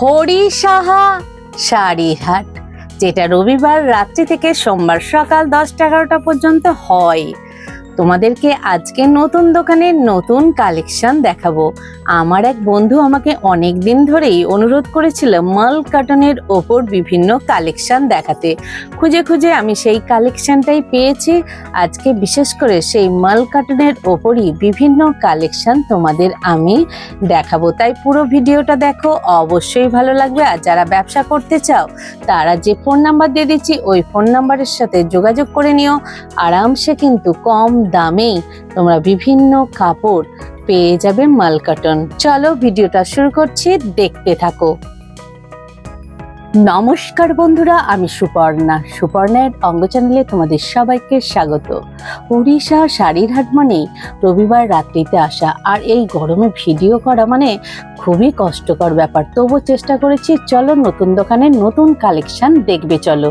হরি সাহা শাড়ির হাট, যেটা রবিবার রাত্রি থেকে সোমবার সকাল 10-11টা পর্যন্ত হয়। তোমাদেরকে আজকে নতুন দোকানের নতুন কালেকশন দেখাবো। আমার এক বন্ধু আমাকে অনেক দিন ধরেই অনুরোধ করেছিল মাল কটনের ওপর বিভিন্ন কালেকশন দেখাতে। খুঁজে খুঁজে আমি সেই কালেকশনটাই পেয়েছি। আজকে বিশেষ করে সেই মাল কটনের ওপরই বিভিন্ন কালেকশন তোমাদের আমি দেখাবো, তাই পুরো ভিডিওটা দেখো, অবশ্যই ভালো লাগবে। আর যারা ব্যবসা করতে চাও তারা যে ফোন নাম্বার দিয়ে দিচ্ছি ওই ফোন নাম্বারের সাথে যোগাযোগ করে নিও। আরামসে কিন্তু কম দামেই তোমরা বিভিন্ন কাপড় পেয়ে যাবে মাল কটন। চলো ভিডিওটা শুরু করছি, দেখতে থাকো। নমস্কার বন্ধুরা, আমি সুপর্ণার অঙ্গ চ্যানেলে তোমাদের সবাইকে স্বাগত। উড়িষ্যা শাড়ির হাট মানেই রবিবার রাত্রিতে আসা, আর এই গরমে ভিডিও করা মানে খুবই কষ্টকর ব্যাপার। তবু চেষ্টা করেছি, চলো নতুন দোকানের নতুন কালেকশন দেখবে। চলো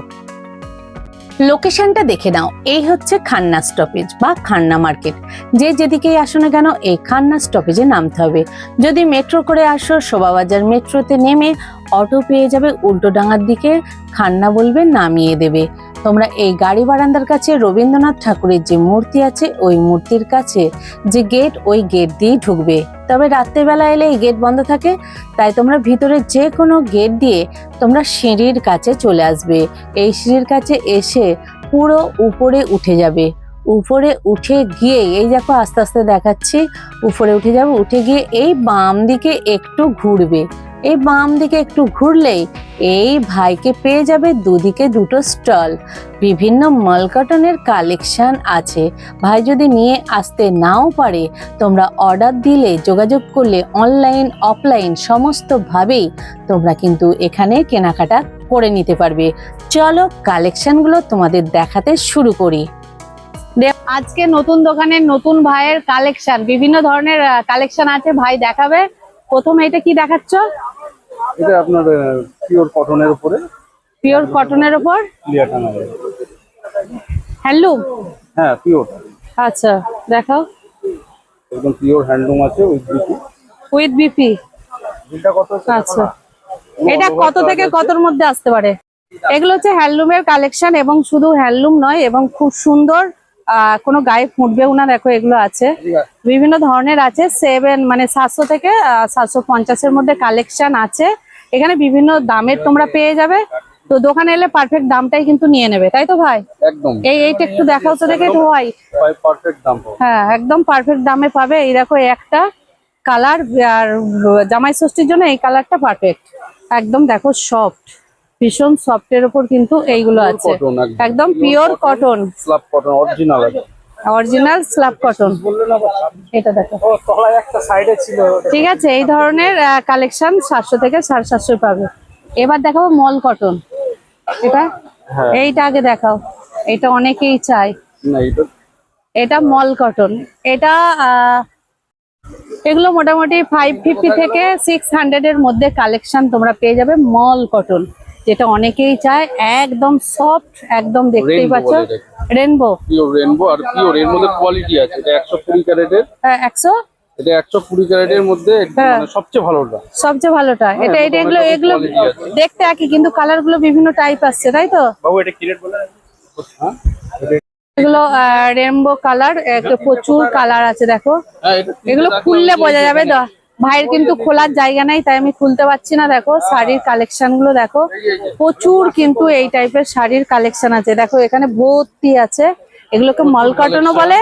লোকেশনটা দেখে নাও। এই হচ্ছে খান্না স্টপেজ বা খান্না মার্কেট। যে যেদিকেই আসো না কেন এই খান্না স্টপেজে নামতে হবে। যদি মেট্রো করে আসো, শোভাবাজার মেট্রোতে নেমে অটো পেয়ে যাবে, উল্টোডাঙার দিকে খান্না বলবে, নামিয়ে দেবে। তোমরা এই গাড়ি বারান্দার কাছে রবীন্দ্রনাথ ঠাকুরের যে মূর্তি আছে ওই মূর্তির কাছে যে গেট, ওই গেট দিয়েই ঢুকবে। তবে রাত্রেবেলা এলে এই গেট বন্ধ থাকে, তাই তোমরা ভিতরে যে কোনো গেট দিয়ে তোমরা সিঁড়ির কাছে চলে আসবে। এই সিঁড়ির কাছে এসে পুরো উপরে উঠে যাবে। উপরে উঠে গিয়ে এই দেখো, আস্তে আস্তে দেখাচ্ছি, উপরে উঠে যাবে। উঠে গিয়ে এই বাম দিকে একটু ঘুরবে। এই বাম দিকে একটু ঘুরলেই এই ভাইকে পেয়ে যাবে দুদিকে দুটো স্টল। বিভিন্ন মাল কটনের কালেকশন আছে। ভাই যদি নিয়ে আসতে নাও পারে, তোমরা অর্ডার দিলে, যোগাযোগ করলে অনলাইন অফলাইন সমস্তভাবেই তোমরা কিন্তু এখানে কেনাকাটা করে নিতে পারবে। চলো কালেকশনগুলো তোমাদের দেখাতে শুরু করি। আজকে নতুন দোকানের নতুন ভাইয়ের কালেকশন, বিভিন্ন ধরনের কালেকশন আছে, ভাই দেখাবে। প্রথমে এটা কি দেখাচ্ছ? এটা আপনার পিওর কটনের উপরে। পিওর কটনের উপর ক্লিয়ার টানা আছে। হ্যান্ডলুম? হ্যাঁ পিওর। আচ্ছা দেখাও। একদম পিওর হ্যান্ডলুম আছে উইথ বিপি। এটা কত? আচ্ছা, এটা কত থেকে কতর মধ্যে আসতে পারে? এগুলো হচ্ছে হ্যান্ডলুমের কালেকশন, এবং শুধু হ্যান্ডলুম নয়, এবং খুব সুন্দর, কোনো গায়ে ফুটবেও না। দেখো এগুলো আছে, বিভিন্ন ধরনের আছে। 700 থেকে 750-এর মধ্যে কালেকশন আছে। এখানে বিভিন্ন দামের তোমরা পেয়ে যাবে। তো দোকানে এলে পারফেক্ট দামটাই কিন্তু নিয়ে নেবে, তাই তো ভাই? একদম। এইটা একটু দেখাও তো দেখে। হোয়াইট, পারফেক্ট দাম। হ্যাঁ একদম পারফেক্ট দামে পাবে। এই দেখো একটা কালার, আর জামাই ষষ্ঠীর জন্য এই কালারটা পারফেক্ট একদম। দেখো সফট, ভীষণ সফটের উপর কিন্তু এইগুলো আছে। একদম pure cotton, slab cotton, original slab cotton. এটা দেখো, একটা সাইডে ছিল। ঠিক আছে, এই ধরনের কালেকশন 700 থেকে 750 পাবে। এবার দেখাবো মল কটন। এইটা আগে দেখাও, এটা অনেকেই চায়। এটা মল কটন। এটা এগুলো মোটামুটি 550 থেকে 600 এর মধ্যে কালেকশন তোমরা পেয়ে যাবে। মল কটন, যেটা অনেকেই চায়, একদম সফট, একদম দেখতেই পাচ্ছ। রেনবো, পিওর রেনবো, আর পিওর এর মধ্যে কোয়ালিটি আছে। এটা 120 ক্যারেটের। 100, এটা 120 ক্যারেটের মধ্যে মানে সবচেয়ে ভালোটা। সবচেয়ে ভালোটা এটা। এগুলো দেখতে একই, কিন্তু কালার গুলো বিভিন্ন টাইপ আসছে, তাই তো বাবু? এটা কি রেট বলে? হ্যাঁ, এগুলো রেনবো কালার, প্রচুর কালার আছে। দেখো এগুলো খুললে বোঝা যাবে। ভাইয়ের কিন্তু খোলার জায়গা নাই, তাই আমি খুলতে পারছি না। দেখো শাড়ির কালেকশন গুলো দেখো, প্রচুর কিন্তু এই টাইপের শাড়ির কালেকশন আছে। দেখো এখানে ভর্তি আছে। এগুলোকে মল কটনও বলে,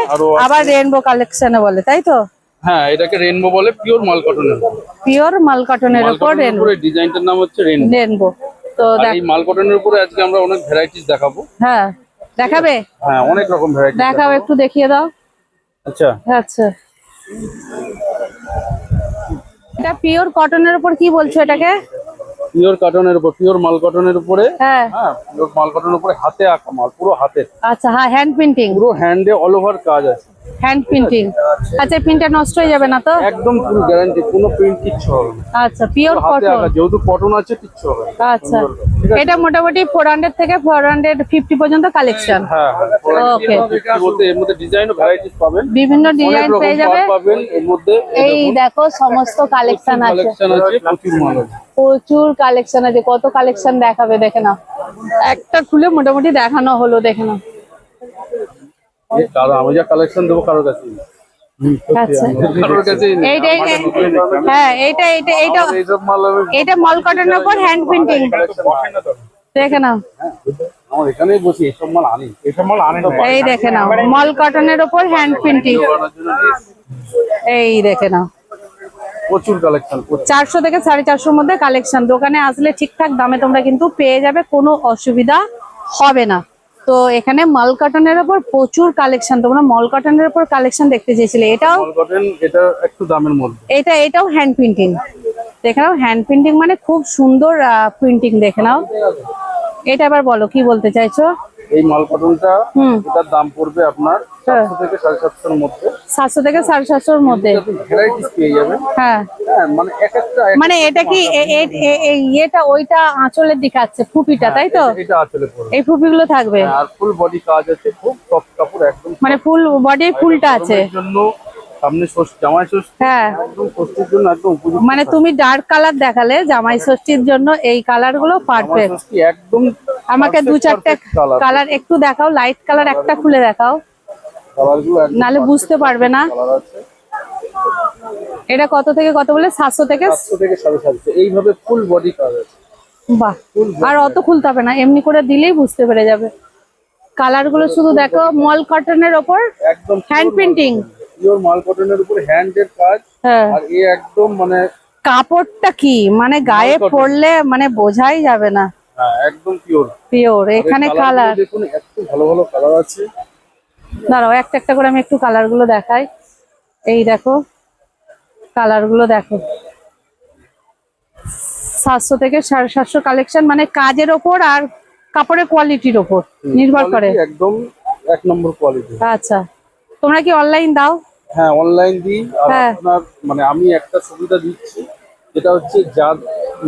আবার রেনবো কালেকশনও বলে, তাই তো? হ্যাঁ, এটাকে রেনবো বলে। পিওর মাল কটনের, পিওর মাল কটনের উপর রেনবো। ডিজাইনটার নাম হচ্ছে রেনবো। তো এই মাল কটনের উপরে আজকে আমরা অনেক ভ্যারাইটিস দেখাবো। হ্যাঁ দেখাবে? হ্যাঁ, অনেক রকম ভ্যারাইটি দেখাও, একটু দেখিয়ে দাও। আচ্ছা আচ্ছা, এটা পিওর কটনের উপর কি বলছো এটাকে? পিওর কটনের উপর, পিওর মাল কটনের উপরে। হ্যাঁ পিওর মাল কটনের উপরে হাতে আঁকা মাল, পুরো হাতে। আচ্ছা, হ্যাঁ হ্যান্ড প্রিন্টিং, পুরো হ্যান্ডে অল ওভার কাজ আছে। Hand printing. আচ্ছা, প্রিন্টটা নষ্ট হয়ে যাবে না তো? একদম ফুল গ্যারান্টি, কোনো প্রিন্ট কিচ্ছু হবে না। আচ্ছা, পিওর হাতে কটন। আঁকা, যেহেতু কটন আছে কিচ্ছু হবে না। আচ্ছা, ঠিক আছে? এটা মোটামুটি 400 থেকে 450 পর্যন্ত কালেকশন। হ্যাঁ Okay. বলতে এর মধ্যে ডিজাইন ও ভ্যারাইটিস পাবেন, বিভিন্ন অনেক ডিজাইন রকম পেয়ে যাবে। পার পাবেন এর মধ্যে। এই দেখো সমস্ত কালেকশন আছে, কালেকশন আছে, প্রচুর মাল আছে। প্রচুর কালেকশন আছে। কত কালেকশন দেখাবে দেখে নাও, একটা খুলে মোটামুটি দেখানো হলো, দেখে নাও। এই কারো আমি যা কালেকশন দেবো কারোর কাছে নেই। আচ্ছা, কারোর কাছেই নেই। এইটা হ্যাঁ, এইটা এইসব মাল আমি এটা মল কটনের উপর হ্যান্ড প্রিন্টিং, দেখে নাও। আমার এখানেই বসি, এইসব মাল আনি, এইসব মাল আনি না। এই দেখে নাও, মল কটনের উপর হ্যান্ড প্রিন্টিং, বানানোর জন্য এই দেখে নাও। প্রচুর কালেকশন। 400 থেকে 450 মধ্যে কালেকশন। দোকানে আসলে ঠিকঠাক দামে তোমরা কিন্তু পেয়ে যাবে, কোনো অসুবিধা হবে না। তো এখানে মাল কটনের উপর প্রচুর কালেকশন। তোমরা মল কটনের উপর কালেকশন দেখতে চেয়েছিলে, এটাও মল কটন, এটা একটু দামের মধ্যে। এটাও হ্যান্ড প্রিন্টিং, দেখে নাও। হ্যান্ড প্রিন্টিং মানে খুব সুন্দর প্রিন্টিং, দেখে নাও। এটা আবার বলো কি বলতে চাইছো? এই মাল কটনটা, এটার দাম পড়বে আপনার 700 থেকে 750 এর মধ্যে। 700 থেকে 750 মধ্যে ভ্যারাইটিস পেয়ে যাবেন। হ্যাঁ, হ্যাঁ, মানে এক একটা মানে এটা কি এটা ওইটা আঁচলের দিকে আছে, ফুপিটা, তাই তো? এটা আসলে পড়বে। এই ফুপিগুলো থাকবে, আর ফুল বডি কাজ আছে, খুব সফট কাপড় একদম। মানে ফুল বডি ফুলটা আছে। গরমের জন্য সামনে ষষ্ঠী, জামাই ষষ্ঠী, হ্যাঁ, একদম ষষ্ঠীর জন্য একদম উপযুক্ত। মানে তুমি ডার্ক কালার দেখালে জামাই ষষ্ঠীর জন্য এই কালার গুলো জামাই পারফেক্ট। ষষ্ঠী একদম আমাকে দু চারটে কালার একটু দেখাও, লাইট কালার একটা খুলে দেখাও, কালারগুলো একদম নালে বুঝতে পারবে না। কালার আছে। এটা কত থেকে কত বলে? 700 থেকে 700 থেকে 750 এইভাবে ফুল বডি কাজ আছে। বাহ, আর অত খুলতে হবে না, এমনি করে দিলেই বুঝতে পেরে যাবে। কালার গুলো শুধু দেখো, মল কটনের ওপর একদম হ্যান্ড প্রিন্টিং, পিওর মাল কটনের উপর হ্যান্ডের কাজ। হ্যাঁ, আর এ একদম মানে কাপড়টা কি মানে গায়ে cotton। পরলে মানে বোঝাই যাবে না, হ্যাঁ, একদম পিওর। পিওর। এখানে কালার দেখুন, এত ভালো ভালো কালার আছে। দাঁড়াও, একটা একটা করে আমি একটু কালার গুলো দেখাই। এই দেখো কালার গুলো দেখো, 700 থেকে 750 কালেকশন, মানে কাজের ওপর আর কাপড়ের কোয়ালিটির ওপর নির্ভর করে। Quality একদম এক নম্বর কোয়ালিটি। আচ্ছা, তোমরা কি অনলাইন দাও? হ্যাঁ, অনলাইন দিই। আর হ্যাঁ। আপনার মানে আমি একটা সুবিধা দিচ্ছি, যেটা হচ্ছে যার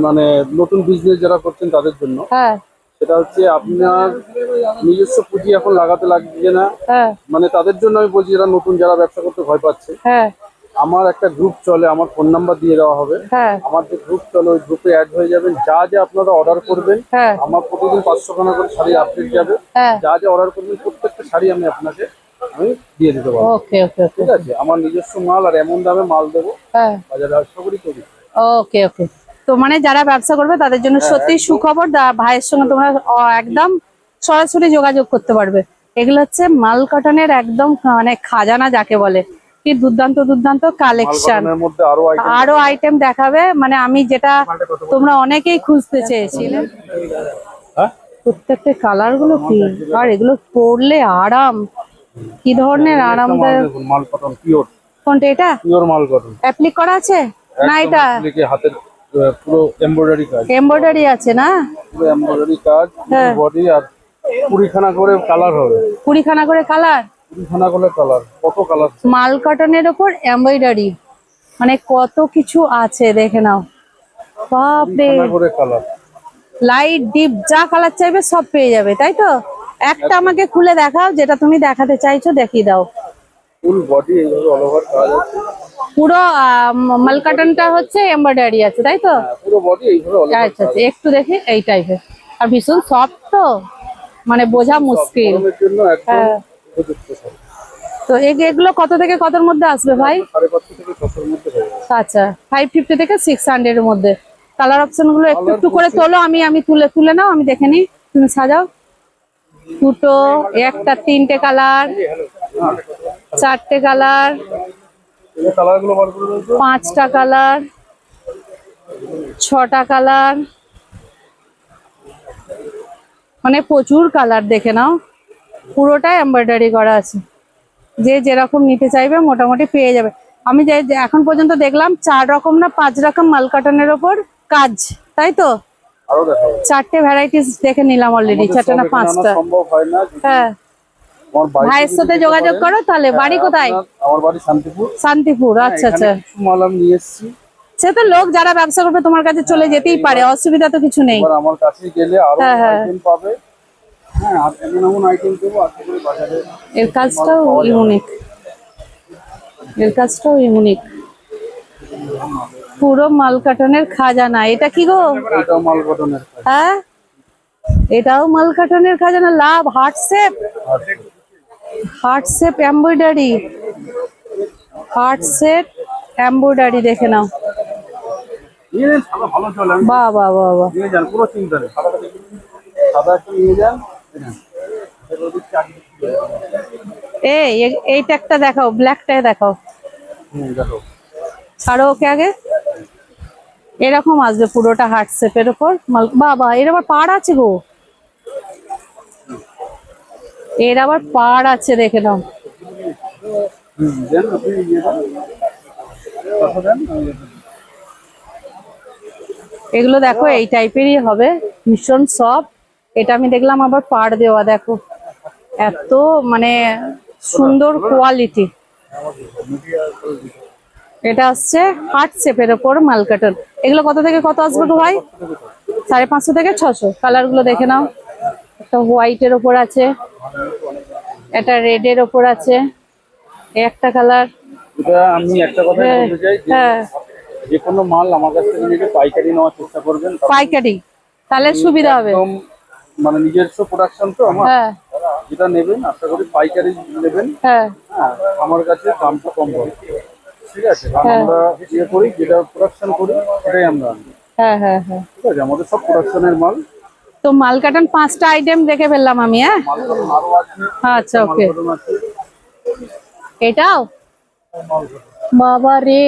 মানে নতুন বিজনেস যারা করছেন তাদের জন্য। হ্যাঁ, সেটা হচ্ছে আপনার নিজস্ব পুঁজি এখন লাগাতে লাগছে না। হ্যাঁ, মানে তাদের জন্য আমি বলছি, যারা নতুন, যারা ব্যবসা করতে ভয় পাচ্ছে। হ্যাঁ, আমার একটা গ্রুপ চলে, আমার ফোন নাম্বার দিয়ে দেওয়া হবে। হ্যাঁ, আমার যে গ্রুপ চলে, ওই গ্রুপে অ্যাড হয়ে যাবেন। যা যা আপনারা অর্ডার করবেন, হ্যাঁ, আমার প্রতিদিন 500 খানা করে শাড়ি আপডেট যাবে। হ্যাঁ। যা যা অর্ডার করবেন প্রত্যেকটা শাড়ি আমি আপনাকে দিয়ে দিতে পারবো। ওকে, ওকে, ওকে, ঠিক আছে, আমার নিজস্ব মাল, আর এমন দামে মাল দেবো হ্যাঁ, বাজারে আশা করি করি। ওকে, ওকে। তো মানে যারা ব্যবসা করবে তাদের জন্য সত্যি সুখবর। ভাইয়ের সঙ্গে তোমরা একদম সরাসরি যোগাযোগ করতে পারবে। এগুলো হচ্ছে মাল কটনের একদম মানে খাজানা যাকে বলে। কি দুর্দান্ত দুর্দান্ত কালেকশন, মাল মধ্যে আরো আইটেম দেখাবে। মানে আমি যেটা তোমরা অনেকেই খুঁজতে চেয়েছিলে, হ্যাঁ, প্রত্যেকটা কালার গুলো কি, আর এগুলো পরলে আরাম, কি ধরনের আরামদায়ক। দেখুন, মাল কটন পিওর। কোনটা এটা? পিওর মাল কটন। অ্যাপ্লিক করা আছে না? এটা হাতের পুরো এমব্রয়ডারি কাজ, এমব্রয়ডারি আছে না? পুরো এমব্রয়ডারি কাজ, হ্যাঁ। বডি। আর 20খানা করে কালার হবে, 20খানা করে কালার। 20খানা করে কালার। কত কালার! মাল কটনের ওপর এমব্রয়ডারি, মানে কত কিছু আছে, দেখে নাও। বাপরে, 20খানা করে কালার। লাইট ডিপ যা কালার চাইবে সব পেয়ে যাবে, তাই তো? একটা আমাকে খুলে দেখাও, যেটা তুমি দেখাতে চাইছো দেখিয়ে দাও। ফুল বডি এইভাবে অল ওভার কাজ আছে। পুরো মাল কটনটা হচ্ছে এমব্রয়ডারি আছে, তাই তো? হ্যাঁ, পুরো বডি এইভাবে অল ওভার আচ্ছা, আচ্ছা, একটু দেখি এই টাইপের। আর ভীষণ সফট, তো মানে বোঝা মুশকিল। গরমের জন্য একদম হ্যাঁ। উপযুক্ত সব। তো এগুলো কত থেকে কতর মধ্যে আসবে ভাই? 550 থেকে 600 মধ্যে হয়ে যাবে। আচ্ছা, 550 থেকে 600 এর মধ্যে। কালার অপশন গুলো একটু একটু করে তোলো, আমি তুলে নাও, আমি দেখে নিই, তুমি সাজাও। দুটো, একটা, 3টে কালার, 4টে কালার, এই কালারগুলো বার করে দিয়েছো? 5টা কালার, 6টা কালার, মানে প্রচুর কালার, দেখে নাও। পুরোটা এমব্রয়ডারি করা আছে। যে যেরকম নিতে চাইবে মোটামুটি পেয়ে যাবে। আমি যে এখন পর্যন্ত দেখলাম 4 রকম না 5 রকম মাল কটনের ওপর কাজ, তাই তো? আরো দেখাবো। 4টে ভ্যারাইটিস দেখে নিলাম অলরেডি, 4টে না 5টা। সম্ভব হয় না। হ্যাঁ, আমার বাড়িতে ভাইয়ের যদি সাথে যেতে যোগাযোগ পারেন, করো তাহলে। হ্যাঁ, বাড়ি কোথায়? আমার বাড়ি শান্তিপুর। শান্তিপুর, হ্যাঁ, আচ্ছা এখানে আচ্ছা। কিছু মাল আমি নিয়ে এসেছি। সে তো লোক যারা ব্যবসা করবে তোমার কাছে চলে যেতেই পারে, অসুবিধা তো কিছু নেই। এবার আমার কাছে গেলে আরো হ্যাঁ, হ্যাঁ। আইটেম পাবে। হ্যাঁ, আর এমন এমন আইটেম দেবো আজকে করে বাজারে এর কাজটাও পাওয়া যাবে না। ইউনিক, এর কাজটাও ইউনিক। পুরো মালকাটনের খাজানা। এটা কি গো? এটাও মাল গঠনের কাজ। হ্যাঁ, এটাও মালকাটনের খাজানা। Love heart shape, heart shape embroidery, heart shape embroidery দেখে নাও। নিয়ে যান, সাদা ভালো চলে। আমি বাহ বাহ বাহ বাহ। নিয়ে যান, কোনো চিন্তা নেই। সাদা একটু নিয়ে যান। এইটা একটা দেখাও, ব্ল্যাকটাই দেখাও। দেখো, আরো ওকে আগে এরকম আসবে পুরোটা হার্ট শেপের উপর। বাবা, এর আবার পাড় আছে গো, এর আবার পাড় আছে দেখে নাও। দেন আপনি নিয়ে যান। কত দেন? এগুলো দেখো এই টাইপেরই হবে, ভীষণ সফট। এটা আমি দেখলাম আবার পাড় দেওয়া, দেখো এত মানে সুন্দর কোয়ালিটি। এটা আসছে হার্ট শেপের ওপর মালকাটন। এগুলো কত থেকে কত আসবে গো ভাই? 550 থেকে 600। কালার গুলো দেখে নাও। একটা হোয়াইটের ওপর আছে, একটা রেডের ওপর আছে, এই একটা কালার। এটা আমি একটা কথা বলতে চাই যে হ্যাঁ, যে কোনো মাল আমার কাছ থেকে নিয়ে পাইকারি নেওয়ার চেষ্টা করবেন। কারণ পাইকারি, তাহলে সুবিধা হবে। একদম মানে নিজস্ব প্রোডাকশন তো আমার। হ্যাঁ যেটা নেবেন আশা করি পাইকারি নেবেন। হ্যাঁ হ্যাঁ, আমার কাছে দামটা কম হবে। ঠিক আছে, কারণ হ্যাঁ। আমরা ইয়ে করি, যেটা প্রোডাকশন করি সেটাই আমরা আনি। হ্যাঁ হ্যাঁ হ্যাঁ। ঠিক আছে, আমাদের সব প্রোডাকশনের মাল। তো মালকাটন 5টা আইটেম দেখে ফেললাম আমি। হ্যাঁ, মালকটন আরো আছে। আচ্ছা ওকে। মালকটন আছে। এটাও বাবা রে,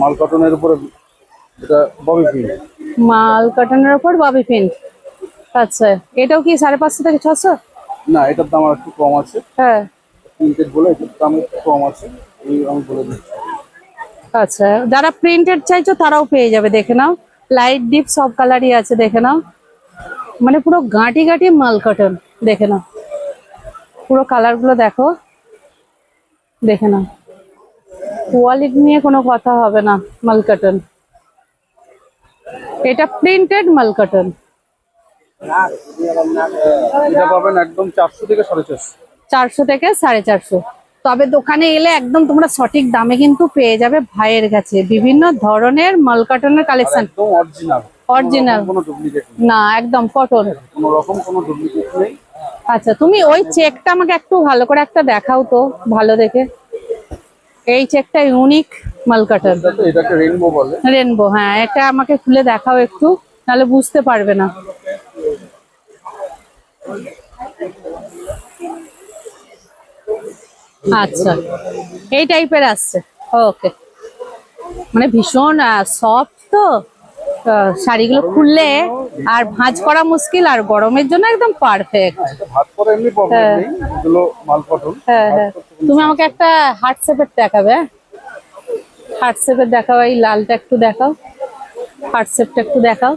মালকটনের উপরে এটা ববি পিন। মালকাটনের উপর ববি পিন। আচ্ছা, এটাও কি 550 থেকে 600? না, এটার দাম আর একটু কম আছে। হ্যাঁ, প্রিন্টেড বলে এটার দাম একটু কম আছে। আমি বলে দিচ্ছি। আচ্ছা, যারা প্রিন্টেড চাইছো তারাও পেয়ে যাবে, দেখে নাও। লাইট ডিপ সব কালারই আছে, দেখে নাও। মানে পুরো গাঁটি গাঁটি মালকাটন, দেখে নাও। পুরো কালার গুলো দেখো, দেখে নাও। কোয়ালিটি নিয়ে কোনো কথা হবে না। মালকাটন, এটা প্রিন্টেড মালকাটন। এটা পাবেন একদম 400 থেকে 450। 400 থেকে 450। তবে দোকানে এলে একদম তোমরা সঠিক দামে কিন্তু পেয়ে যাবে ভাইয়ের কাছে বিভিন্ন ধরনের মালকাটনের কালেকশন। একদম অরিজিনাল। অরিজিনাল, কোনো ডুপ্লিকেট নেই। না একদম কটন। কোনো রকম কোনো ডুপ্লিকেট নেই। আচ্ছা, তুমি ওই চেকটা আমাকে একটু ভালো করে একটা দেখাও তো, ভালো দেখে। এই চেকটা ইউনিক মালকাটন, এটাকে রেইনবো বলে। রেনবো। হ্যাঁ, এটা আমাকে খুলে দেখাও একটু, নাহলে বুঝতে পারবে না। আচ্ছা, এই টাইপের আসছে। ওকে, মানে ভীষণ সফট তো। শাড়িগুলো খুললে আর ভাঁজ করা মুশকিল, আর গরমের জন্য একদম পারফেক্ট। এটা ভাত করে এমনি প্রবলেম নেই, এগুলো মালকটন। হ্যাঁ হ্যাঁ। তুমি আমাকে একটা হার্ট শেপের দেখাবে। হার্ট শেপের দেখাও, এই লালটা একটু দেখাও, হার্ট শেপটা একটু দেখাও।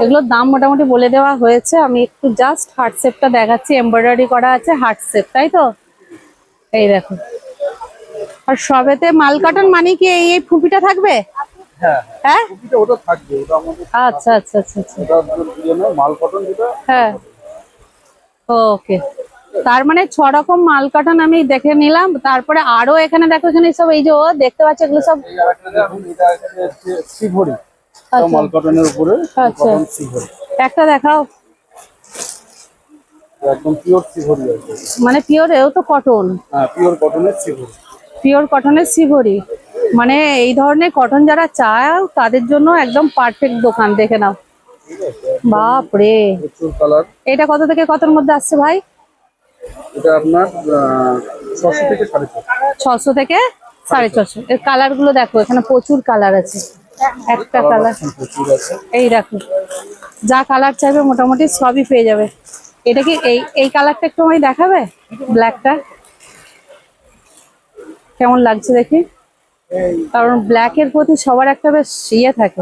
এগুলোর দাম মোটামুটি বলে দেওয়া হয়েছে, আমি একটু জাস্ট হার্ট শেপটা দেখাচ্ছি। এমব্রয়ডারি করা আছে হার্ট শেপ, তাই তো? এই দেখো। আর সবেতে মালকাটন মানে কি এই এই ফুপিটা থাকবে? হ্যাঁ, হ্যাঁ, টুপিটা ওটা থাকবে, ওটা আমাদের। আচ্ছা আচ্ছা আচ্ছা আচ্ছা। ওটা জন্য মালকটন যেটা। হ্যাঁ, ওকে। তার মানে 6 রকম মালকাটন আমি দেখে নিলাম। তারপরে আরো এখানে দেখো, এখানে সব এই যে ও দেখতে পাচ্ছ, এগুলো সব। এই আরেকটা দেখুন, এটা হচ্ছে সিভরি। আচ্ছা মালকটনের উপরে আচ্ছা, কটন সিভরি। একটা দেখাও। একদম পিওর সিভরি আছে। মানে পিওর, এও তো কটন। হ্যাঁ, পিওর কটনের সিভরি। পিওর কটনের সিভরি। মানে এই ধরনের কটন যারা চায় তাদের জন্য একদম পারফেক্ট দোকান, দেখে নাও। বাপ রে, প্রচুর কালার। এটা কত থেকে কতর মধ্যে আসছে ভাই? এটা আপনার 600 থেকে 650। 600 থেকে 650। এর কালার গুলো দেখো, এখানে প্রচুর কালার আছে। একটা কালার, প্রচুর আছে। এই দেখো, যা কালার চাইবে মোটামুটি সবই পেয়ে যাবে। এটা কি এই এই কালারটা একটু আমায় দেখাবে? ব্ল্যাকটা কেমন লাগছে দেখি, কারণ ব্ল্যাকের প্রতি সবার একটা বেশ ইয়ে থাকে।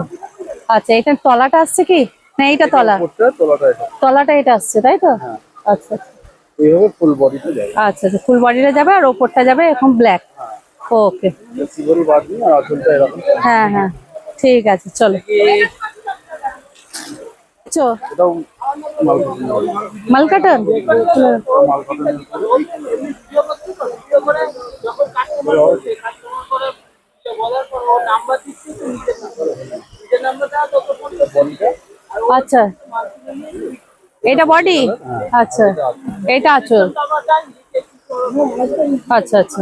আচ্ছা, এটার তলাটা আসছে কি, না এইটা তলা? তোলাটা এটা। তলাটা এটা আসছে, তাই তো? হ্যাঁ। আচ্ছা, এইভাবে ফুল বডিতে যাবে। আচ্ছা আচ্ছা, ফুল বডিটা যাবে আর ওপরটা যাবে এখন ব্ল্যাক। ওকে, সিবরি বাঁধনি আর আঁচলটা এরকম। হ্যাঁ হ্যাঁ, ঠিক আছে, চলো। এটাও মালকটন বডি। মালকাটন। মালকটনের বডিটা আচ্ছা, এটা বডি। আচ্ছা, এটা আঁচল। আচ্ছা আচ্ছা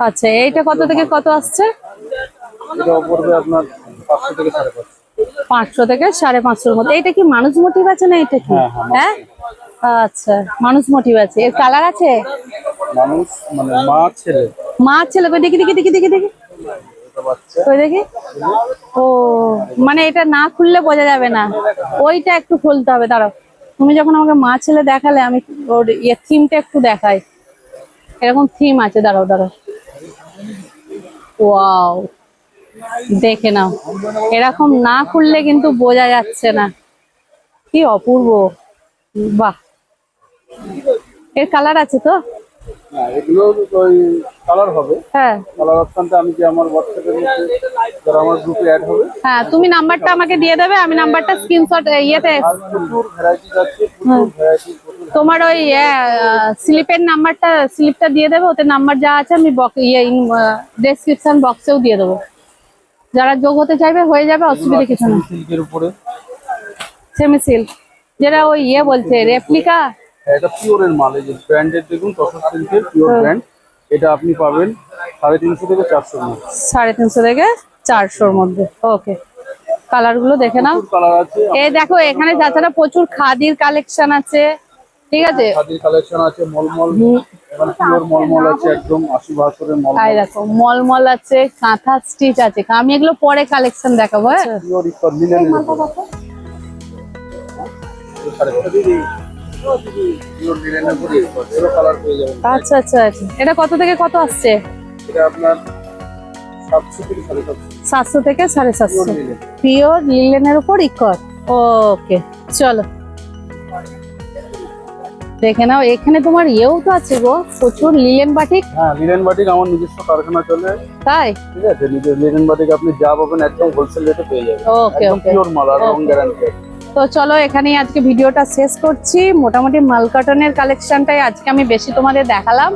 আচ্ছা, এইটা কত থেকে কত আসছে? এটা পড়বে আপনার 500 থেকে 550। 500 থেকে 550-এর মধ্যে। এটা কি মানুষ মোটিভ আছে না এটা কি? হ্যাঁ, হ্যাঁ, আচ্ছা, মানুষ মোটিভ আছে। এর কালার আছে? মানুষ মানে মা ছেলে। মা ছেলে, কই দেখি দেখি দেখি দেখি দেখি, এটা বাচ্চা। কই দেখি। ও, মানে এটা না খুললে বোঝা যাবে না, ওইটা একটু খুলতে হবে। দাঁড়াও, তুমি যখন আমাকে মা ছেলে দেখালে, আমি ওর থিমটা একটু দেখাই। এরকম থিম আছে, দাঁড়াও দাঁড়াও। ওয়াও, দেখে নাও, এরকম না খুললে কিন্তু বোঝা যাচ্ছে না। কি অপূর্ব, বাহ। এর কালার আছে তো? হ্যাঁ, এগুলো ওই কালার হবে। হ্যাঁ কালার অপশনটা আমি যে আমার হোয়াটসঅ্যাপের মধ্যে যারা আমার গ্রুপে অ্যাড হবে, হ্যাঁ, তুমি নাম্বারটা আমাকে দিয়ে দেবে, আমি নাম্বারটা স্ক্রিনশট ইয়েতে, আর প্রচুর ভ্যারাইটিস আছে, প্রচুর ভ্যারাইটি। তোমার ওই স্লিপের নাম্বারটা, স্লিপটা দিয়ে দেবে, ওতে নাম্বার যা আছে আমি ডেসক্রিপশন বক্সেও দিয়ে দেবো। যারা যোগ হতে চাইবে হয়ে যাবে, অসুবিধা কিছু না। সিল্কের উপরে সেমি সিল্ক, যেটা ওই বলছে রেপ্লিকা। এটা পিওরের মাল। এই যে ব্র্যান্ডের দেখুন, তসর সিল্কের পিওর ব্র্যান্ড। এটা আপনি পাবেন 350 থেকে 400 এর মধ্যে। 350 থেকে 400-র মধ্যে। ওকে, কালার গুলো দেখে নাও। প্রচুর কালার আছে। এই দেখো, এখানে তাছাড়া প্রচুর খাদির কালেকশন আছে, ঠিক আছে। খাদির কালেকশন আছে, মলমল, এখানে পিওর মলমল আছে, একদম 80-72 মলমল। আর দেখো, মলমল আছে, কাঁথা স্টিচ আছে। আমি এগুলো পরে কালেকশন দেখাবো। হ্যাঁ, পিওর ইকর লিনেনের উপরে। পিওর লিনেনের উপরে এরও কালার পেয়ে যাবেন। আচ্ছা আচ্ছা আচ্ছা, এটা কত থেকে কত আসছে? এটা আপনার 700 থেকে 750। 700 থেকে 750। Pure linen. পিওর লিলেনের উপর ইকর। ওকে, চলো দেখে নাও। এখানে তোমার ইয়েও তো আছে গো, প্রচুর লিলেন বাটিক। হ্যাঁ, লিনেন বাটিক আমার নিজস্ব কারখানা চলে। তাই? ঠিক আছে, নিজের লিনেন বাটিক আপনি যা পাবেন একদম হোলসেল রেটে পেয়ে যাবেন। ওকে একদম ওকে, পিওর মাল আর রং গ্যারান্টি। তো চলো এখানেই আজকে ভিডিওটা শেষ করছি। মোটামুটি মালকাটনের কালেকশনটাই আজকে আমি বেশি তোমাদের দেখালাম।